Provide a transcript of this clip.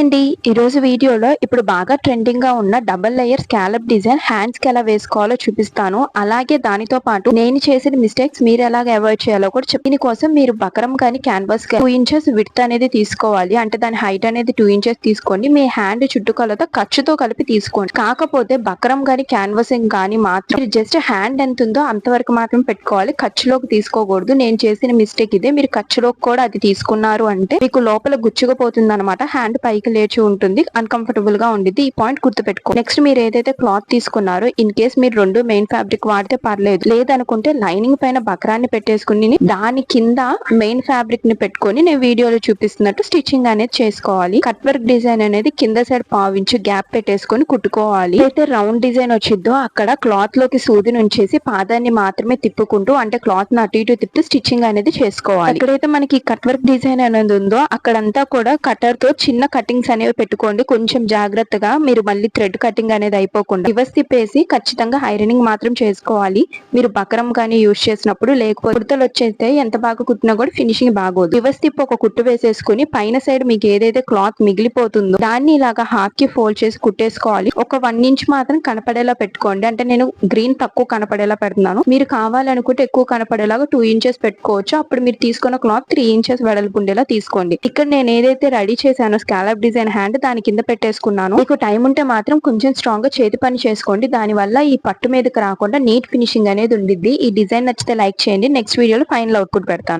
అండి. ఈరోజు వీడియోలో ఇప్పుడు బాగా ట్రెండింగ్ గా ఉన్న double layer scallop design hands కి ఎలా వేసుకోవాలో చూపిస్తాను. అలాగే దానితో పాటు నేను చేసిన మిస్టేక్స్ మీరు ఎలాగ అవాయిడ్ చేయాలో కూడా దీనికోసం మీరు బకరం కానీ క్యాన్వాస్ 2 ఇంచెస్ విడ్త్ అనేది తీసుకోవాలి. అంటే దాని హైట్ అనేది 2 ఇంచెస్ తీసుకోండి. మీ హ్యాండ్ చుట్టుకొలతో ఖర్చుతో కలిపి తీసుకోండి. కాకపోతే బకరం కానీ క్యాన్వాసింగ్ కానీ మాత్రం జస్ట్ హ్యాండ్ ఎంత ఉందో అంతవరకు మాత్రం పెట్టుకోవాలి. ఖర్చులోకి తీసుకోకూడదు. నేను చేసిన మిస్టేక్ ఇదే. మీరు ఖర్చులోకి కూడా అది తీసుకున్నారు అంటే మీకు లోపల గుచ్చుకుపోతుంది అనమాట. హ్యాండ్ పైకి లేచి ఉంటుంది, అన్కంఫర్టబుల్ గా ఉండిద్ది. ఈ పాయింట్ గుర్తుపెట్టుకో. నెక్స్ట్ మీరు ఏదైతే క్లాత్ తీసుకున్నారో ఇన్ కేస్ మీరు 2 మెయిన్ ఫ్యాబ్రిక్ వాడితే పర్లేదు, లేదనుకుంటే లైనింగ్ పైన బక్రాన్ని పెట్టేసుకుని దాని కింద మెయిన్ ఫ్యాబ్రిక్ ని పెట్టుకొని నేను వీడియోలో చూపిస్తున్నట్టు స్టిచ్చింగ్ అనేది చేసుకోవాలి. కట్ వర్క్ డిజైన్ అనేది కింద సైడ్ పావించి గ్యాప్ పెట్టేసుకొని కుట్టుకోవాలి. అయితే రౌండ్ డిజైన్ వచ్చిద్దో అక్కడ క్లాత్ లోకి సూది నుంచేసి పాదాన్ని మాత్రమే తిప్పుకుంటూ, అంటే క్లాత్ ని అటు ఇటు తిప్పి స్టిచ్చింగ్ అనేది చేసుకోవాలి. ఎక్కడైతే మనకి కట్ వర్క్ డిజైన్ అనేది ఉందో అక్కడంతా కూడా కటర్ తో చిన్న కటింగ్స్ అనేవి పెట్టుకోండి. కొంచెం జాగ్రత్తగా, మీరు మళ్ళీ థ్రెడ్ కటింగ్ అనేది అయిపోకుండా రివర్స్ తిప్పేసి ఖచ్చితంగా ఐరనింగ్ మాత్రం చేసుకోవాలి. మీరు బకరం కానీ యూజ్ చేసినప్పుడు, లేకపోతే కుర్తలు వచ్చేస్తే ఎంత బాగా కుట్టినా కూడా ఫినిషింగ్ బాగోదు. రివర్స్ తిప్పి ఒక కుట్టు వేసేసుకుని పైన సైడ్ మీకు ఏదైతే క్లాత్ మిగిలిపోతుందో దాన్ని ఇలాగా హాఫ్ కి ఫోల్డ్ చేసి కుట్టేసుకోవాలి. ఒక 1 ఇంచ్ మాత్రం కనపడేలా పెట్టుకోండి. అంటే నేను గ్రీన్ తక్కువ కనపడేలా పెడుతున్నాను. మీరు కావాలనుకుంటే ఎక్కువ కనపడేలాగా 2 ఇంచెస్ పెట్టుకోవచ్చు. అప్పుడు మీరు తీసుకున్న క్లాత్ 3 ఇంచెస్ వెడల్పు ఉండేలా తీసుకోండి. ఇక్కడ నేను ఏదైతే రెడీ చేశానో స్కాలప్ డిజైన్ హ్యాండ్ దాని కింద పెట్టేసుకున్నాను. మీకు టైం ఉంటే మాత్రం కొంచెం స్ట్రాంగ్ గా చేతి పని చేసుకోండి. దాని వల్ల ఈ పట్టు మీదకి రాకుండా నీట్ ఫినిషింగ్ అనేది ఉండిద్ది. ఈ డిజైన్ నచ్చితే లైక్ చేయండి. నెక్స్ట్ వీడియోలో ఫైనల్ అవుట్పుట్ పెడతాను.